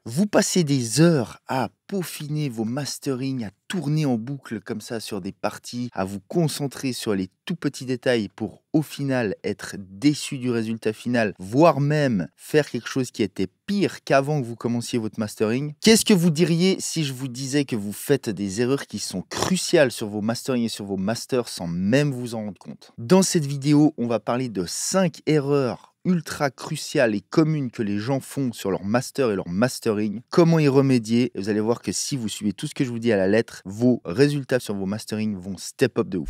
Vous passez des heures à peaufiner vos masterings, à tourner en boucle comme ça sur des parties, à vous concentrer sur les tout petits détails pour au final être déçu du résultat final, voire même faire quelque chose qui était pire qu'avant que vous commenciez votre mastering. Qu'est-ce que vous diriez si je vous disais que vous faites des erreurs qui sont cruciales sur vos masterings et sur vos masters sans même vous en rendre compte? Dans cette vidéo, on va parler de 5 erreurs ultra cruciales et communes que les gens font sur leur master et leur mastering, comment y remédier. Et vous allez voir que si vous suivez tout ce que je vous dis à la lettre, vos résultats sur vos mastering vont step up de ouf.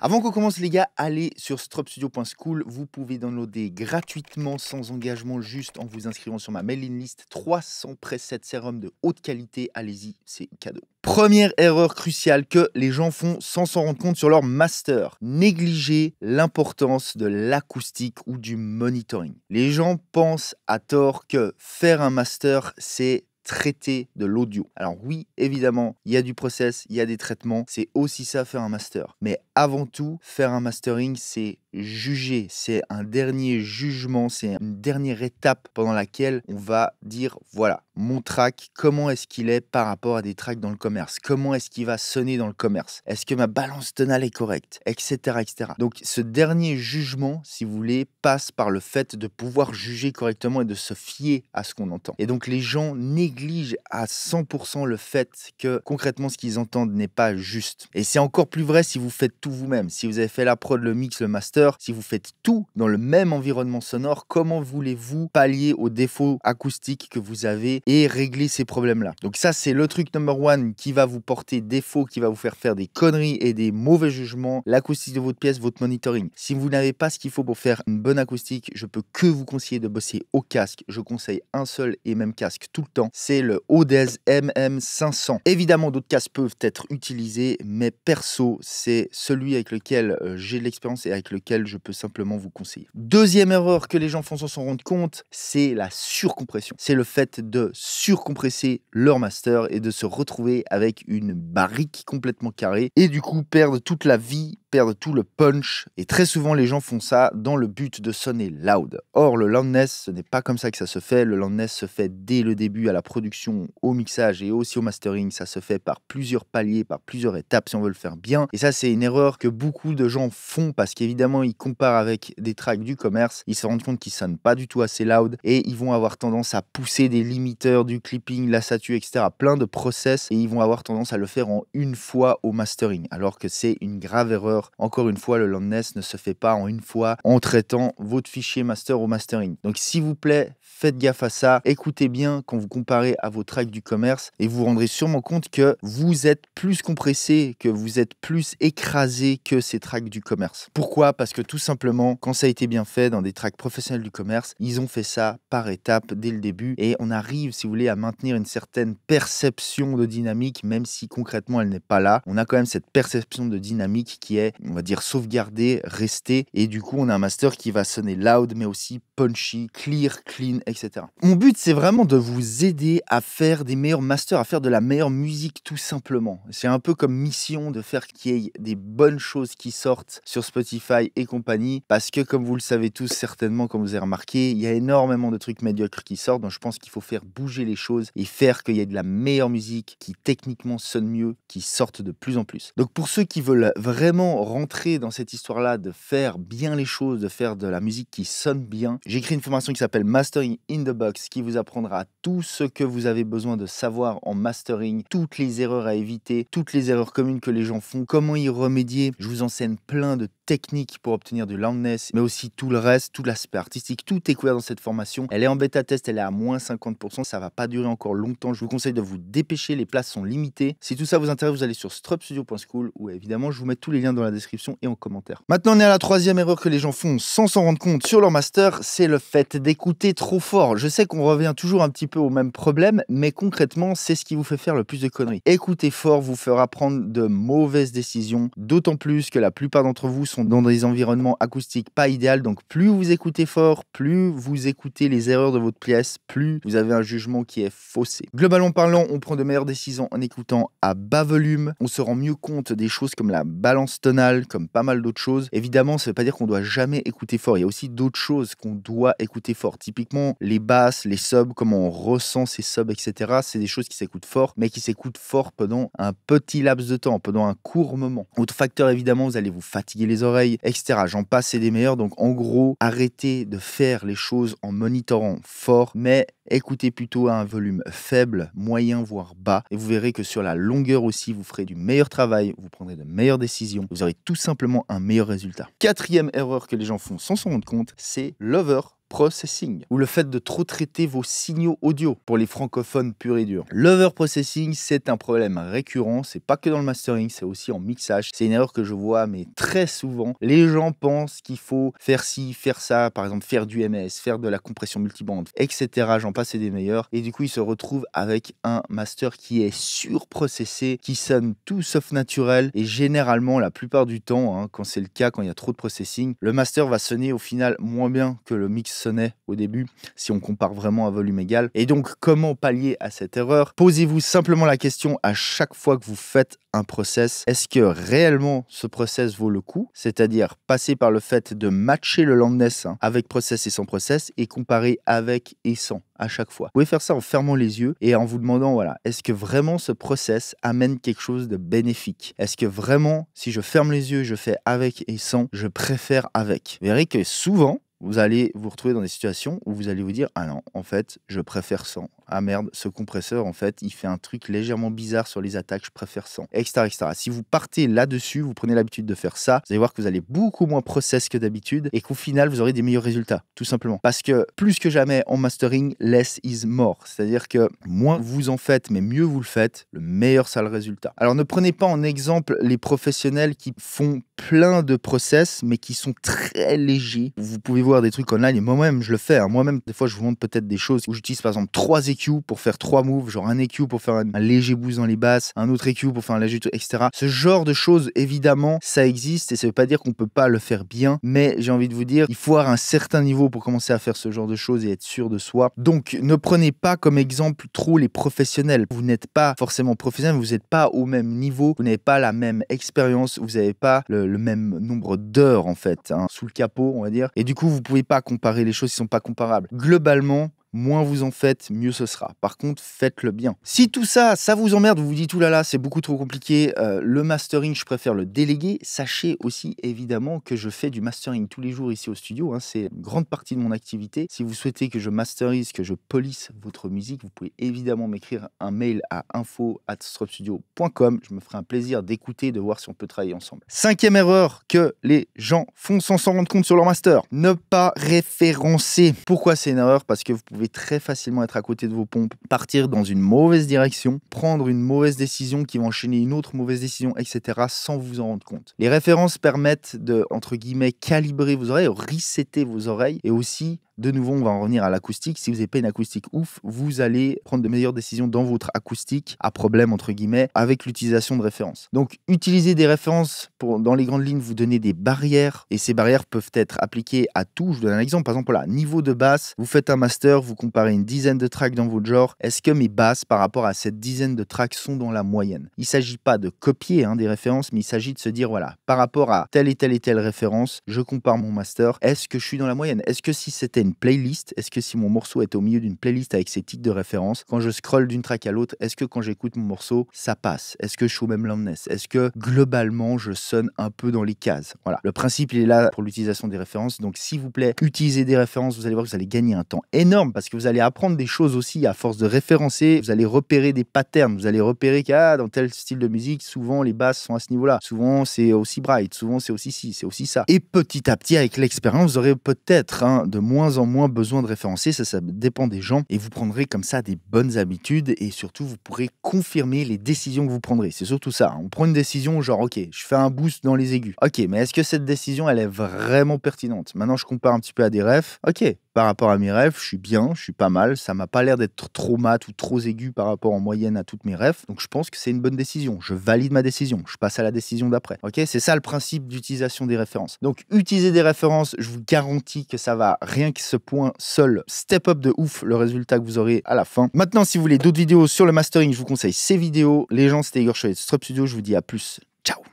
Avant qu'on commence les gars, allez sur stropstudio.school, vous pouvez downloader gratuitement sans engagement juste en vous inscrivant sur ma mailing list 300 presets sérum de haute qualité, allez-y, c'est cadeau. Première erreur cruciale que les gens font sans s'en rendre compte sur leur master, négliger l'importance de l'acoustique ou du monitoring. Les gens pensent à tort que faire un master c'est traiter de l'audio. Alors oui, évidemment, il y a du process, il y a des traitements, c'est aussi ça faire un master. Mais avant tout, faire un mastering, c'est juger, c'est un dernier jugement, c'est une dernière étape pendant laquelle on va dire, voilà, mon track, comment est-ce qu'il est par rapport à des tracks dans le commerce? Comment est-ce qu'il va sonner dans le commerce? Est-ce que ma balance tonale est correcte? Etc., etc. Donc ce dernier jugement, si vous voulez, passe par le fait de pouvoir juger correctement et de se fier à ce qu'on entend. Et donc les gens négligent à 100% le fait que concrètement ce qu'ils entendent n'est pas juste. Et c'est encore plus vrai si vous faites tout vous-même. Si vous avez fait la prod, le mix, le master, si vous faites tout dans le même environnement sonore, comment voulez-vous pallier aux défauts acoustiques que vous avez et régler ces problèmes-là? Donc ça, c'est le truc number one qui va vous porter défaut, qui va vous faire des conneries et des mauvais jugements, l'acoustique de votre pièce, votre monitoring. Si vous n'avez pas ce qu'il faut pour faire une bonne acoustique, je peux que vous conseiller de bosser au casque. Je conseille un seul et même casque tout le temps, c'est le Odez MM500. Évidemment, d'autres casques peuvent être utilisés, mais perso, c'est celui avec lequel j'ai de l'expérience et avec lequel je peux simplement vous conseiller. Deuxième erreur que les gens font sans s'en rendre compte, c'est la surcompression. C'est le fait de surcompresser leur master et de se retrouver avec une barrique complètement carrée et du coup perdre toute la vie, perdre tout le punch. Et très souvent, les gens font ça dans le but de sonner loud. Or, le loudness, ce n'est pas comme ça que ça se fait. Le loudness se fait dès le début à la production, au mixage et aussi au mastering. Ça se fait par plusieurs paliers, par plusieurs étapes si on veut le faire bien. Et ça, c'est une erreur que beaucoup de gens font parce qu'évidemment, ils comparent avec des tracks du commerce. Ils se rendent compte qu'ils sonnent pas du tout assez loud et ils vont avoir tendance à pousser des limiteurs, du clipping, la satu, etc. Plein de process et ils vont avoir tendance à le faire en une fois au mastering. Alors que c'est une grave erreur. Encore une fois, le loudness ne se fait pas en une fois en traitant votre fichier master au mastering. Donc s'il vous plaît, faites gaffe à ça. Écoutez bien quand vous comparez à vos tracks du commerce et vous vous rendrez sûrement compte que vous êtes plus compressé, que vous êtes plus écrasé que ces tracks du commerce. Pourquoi? Parce que tout simplement, quand ça a été bien fait dans des tracks professionnels du commerce, ils ont fait ça par étapes dès le début et on arrive, si vous voulez, à maintenir une certaine perception de dynamique, même si concrètement elle n'est pas là. On a quand même cette perception de dynamique qui est, on va dire, sauvegardée, restée et du coup on a un master qui va sonner loud mais aussi punchy, clear, clean, etc. Mon but, c'est vraiment de vous aider à faire des meilleurs masters, à faire de la meilleure musique tout simplement. C'est un peu comme mission de faire qu'il y ait des bonnes choses qui sortent sur Spotify et compagnie, parce que comme vous le savez tous certainement, comme vous avez remarqué, il y a énormément de trucs médiocres qui sortent, donc je pense qu'il faut faire bouger les choses et faire qu'il y ait de la meilleure musique qui techniquement sonne mieux, qui sorte de plus en plus. Donc pour ceux qui veulent vraiment rentrer dans cette histoire-là, de faire bien les choses, de faire de la musique qui sonne bien, j'ai créé une formation qui s'appelle Mastering in the Box qui vous apprendra tout ce que vous avez besoin de savoir en mastering, toutes les erreurs à éviter, toutes les erreurs communes que les gens font, comment y remédier. Je vous enseigne plein de techniques pour obtenir du loudness, mais aussi tout le reste, tout l'aspect artistique, tout est couvert dans cette formation. Elle est en bêta test, elle est à moins 50%, ça va pas durer encore longtemps. Je vous conseille de vous dépêcher, les places sont limitées. Si tout ça vous intéresse, vous allez sur stropstudio.school où évidemment je vous mets tous les liens dans la description et en commentaire. Maintenant on est à la troisième erreur que les gens font sans s'en rendre compte sur leur master, c'est le fait d'écouter trop fort. Je sais qu'on revient toujours un petit peu au même problème, mais concrètement c'est ce qui vous fait faire le plus de conneries. Écouter fort vous fera prendre de mauvaises décisions, d'autant plus que la plupart d'entre vous sont dans des environnements acoustiques pas idéaux, donc plus vous écoutez fort, plus vous écoutez les erreurs de votre pièce, plus vous avez un jugement qui est faussé. Globalement parlant, on prend de meilleures décisions en écoutant à bas volume, on se rend mieux compte des choses comme la balance tonale, tonal, comme pas mal d'autres choses. Évidemment, ça veut pas dire qu'on doit jamais écouter fort. Il y a aussi d'autres choses qu'on doit écouter fort. Typiquement, les basses, les subs, comment on ressent ces subs, etc. C'est des choses qui s'écoutent fort, mais qui s'écoutent fort pendant un petit laps de temps, pendant un court moment. Autre facteur, évidemment, vous allez vous fatiguer les oreilles, etc. J'en passe, c'est des meilleurs. Donc, en gros, arrêtez de faire les choses en monitorant fort, mais écoutez plutôt à un volume faible, moyen, voire bas. Et vous verrez que sur la longueur aussi, vous ferez du meilleur travail, vous prendrez de meilleures décisions, vous aurez tout simplement un meilleur résultat. Quatrième erreur que les gens font sans s'en rendre compte, c'est l'over processing, ou le fait de trop traiter vos signaux audio pour les francophones purs et durs. L'overprocessing, c'est un problème récurrent, c'est pas que dans le mastering, c'est aussi en mixage. C'est une erreur que je vois mais très souvent. Les gens pensent qu'il faut faire ci, faire ça, par exemple faire du MS, faire de la compression multibande, etc. J'en passe et des meilleurs. Et du coup, ils se retrouvent avec un master qui est surprocessé, qui sonne tout sauf naturel. Et généralement, la plupart du temps, quand c'est le cas, quand il y a trop de processing, le master va sonner au final moins bien que le mix sonnait au début, si on compare vraiment à volume égal. Et donc, comment pallier à cette erreur? Posez-vous simplement la question à chaque fois que vous faites un process, est-ce que réellement ce process vaut le coup? C'est-à-dire passer par le fait de matcher le loudness avec process et sans process et comparer avec et sans à chaque fois. Vous pouvez faire ça en fermant les yeux et en vous demandant, voilà, est-ce que vraiment ce process amène quelque chose de bénéfique? Est-ce que vraiment, si je ferme les yeux, je fais avec et sans, je préfère avec? Vous verrez que souvent, vous allez vous retrouver dans des situations où vous allez vous dire « Ah non, en fait, je préfère sans. Ah merde, ce compresseur, en fait, il fait un truc légèrement bizarre sur les attaques, je préfère sans. » Etc, etc. Si vous partez là-dessus, vous prenez l'habitude de faire ça, vous allez voir que vous allez beaucoup moins process que d'habitude et qu'au final, vous aurez des meilleurs résultats, tout simplement. Parce que plus que jamais en mastering, less is more. C'est-à-dire que moins vous en faites, mais mieux vous le faites, le meilleur sera le résultat. Alors ne prenez pas en exemple les professionnels qui font plein de process, mais qui sont très légers. Vous pouvez voir des trucs online, et moi-même, je le fais. Moi-même, des fois, je vous montre peut-être des choses où j'utilise par exemple 3 EQ pour faire 3 moves, genre un EQ pour faire un léger boost dans les basses, un autre EQ pour faire un léger, etc. Ce genre de choses, évidemment, ça existe, et ça veut pas dire qu'on peut pas le faire bien, mais j'ai envie de vous dire, il faut avoir un certain niveau pour commencer à faire ce genre de choses et être sûr de soi. Donc, ne prenez pas comme exemple trop les professionnels. Vous n'êtes pas forcément professionnel, vous n'êtes pas au même niveau, vous n'avez pas la même expérience, vous n'avez pas le même nombre d'heures en fait, sous le capot, on va dire. Et du coup, vous pouvez pas comparer les choses qui sont pas comparables. Globalement, moins vous en faites, mieux ce sera. Par contre, faites-le bien. Si tout ça, ça vous emmerde, vous vous dites, oulala, c'est beaucoup trop compliqué, le mastering, je préfère le déléguer, sachez aussi évidemment que je fais du mastering tous les jours ici au studio, c'est une grande partie de mon activité. Si vous souhaitez que je masterise, que je polisse votre musique, vous pouvez évidemment m'écrire un mail à info@stropstudio.com. Je me ferai un plaisir d'écouter, de voir si on peut travailler ensemble. Cinquième erreur que les gens font sans s'en rendre compte sur leur master, ne pas référencer. Pourquoi c'est une erreur? Parce que vous pouvez très facilement être à côté de vos pompes, partir dans une mauvaise direction, prendre une mauvaise décision qui va enchaîner une autre mauvaise décision, etc. sans vous en rendre compte. Les références permettent de, entre guillemets, calibrer vos oreilles, resetter vos oreilles et aussi, de nouveau, on va en revenir à l'acoustique. Si vous n'avez pas une acoustique ouf, vous allez prendre de meilleures décisions dans votre acoustique à problème, entre guillemets, avec l'utilisation de références. Donc, utilisez des références pour, dans les grandes lignes, vous donner des barrières et ces barrières peuvent être appliquées à tout. Je vous donne un exemple. Par exemple, voilà, niveau de basse, vous faites un master, vous comparez une dizaine de tracks dans votre genre. Est-ce que mes basses, par rapport à cette dizaine de tracks, sont dans la moyenne? Il ne s'agit pas de copier des références, mais il s'agit de se dire, voilà, par rapport à telle et telle et telle référence, je compare mon master. Est-ce que je suis dans la moyenne? Est-ce que si c'était une playlist, est-ce que si mon morceau est au milieu d'une playlist avec ses titres de référence, quand je scrolle d'une track à l'autre, est-ce que quand j'écoute mon morceau, ça passe? Est-ce que je suis au même loudness? Est-ce que globalement, je sonne un peu dans les cases? Voilà, le principe, il est là pour l'utilisation des références. Donc, s'il vous plaît, utilisez des références. Vous allez voir que vous allez gagner un temps énorme parce que vous allez apprendre des choses aussi à force de référencer. Vous allez repérer des patterns. Vous allez repérer dans tel style de musique, souvent les basses sont à ce niveau-là. Souvent, c'est aussi bright. Souvent, c'est aussi ci, c'est aussi ça. Et petit à petit, avec l'expérience, vous aurez peut-être de moins en moins besoin de référencer, ça dépend des gens et vous prendrez comme ça des bonnes habitudes et surtout vous pourrez confirmer les décisions que vous prendrez. C'est surtout ça, on prend une décision genre ok, je fais un boost dans les aigus. Ok, mais est-ce que cette décision elle est vraiment pertinente? Maintenant je compare un petit peu à des refs. Ok, par rapport à mes refs, je suis bien, je suis pas mal, ça m'a pas l'air d'être trop mat ou trop aigu par rapport en moyenne à toutes mes refs, donc je pense que c'est une bonne décision. Je valide ma décision, je passe à la décision d'après. Ok, c'est ça le principe d'utilisation des références. Donc utiliser des références, je vous garantis que ça va rien que ce point seul step up de ouf le résultat que vous aurez à la fin. Maintenant, si vous voulez d'autres vidéos sur le mastering, je vous conseille ces vidéos. Les gens, c'était Igor Chouet de Strop Studio. Je vous dis à plus. Ciao.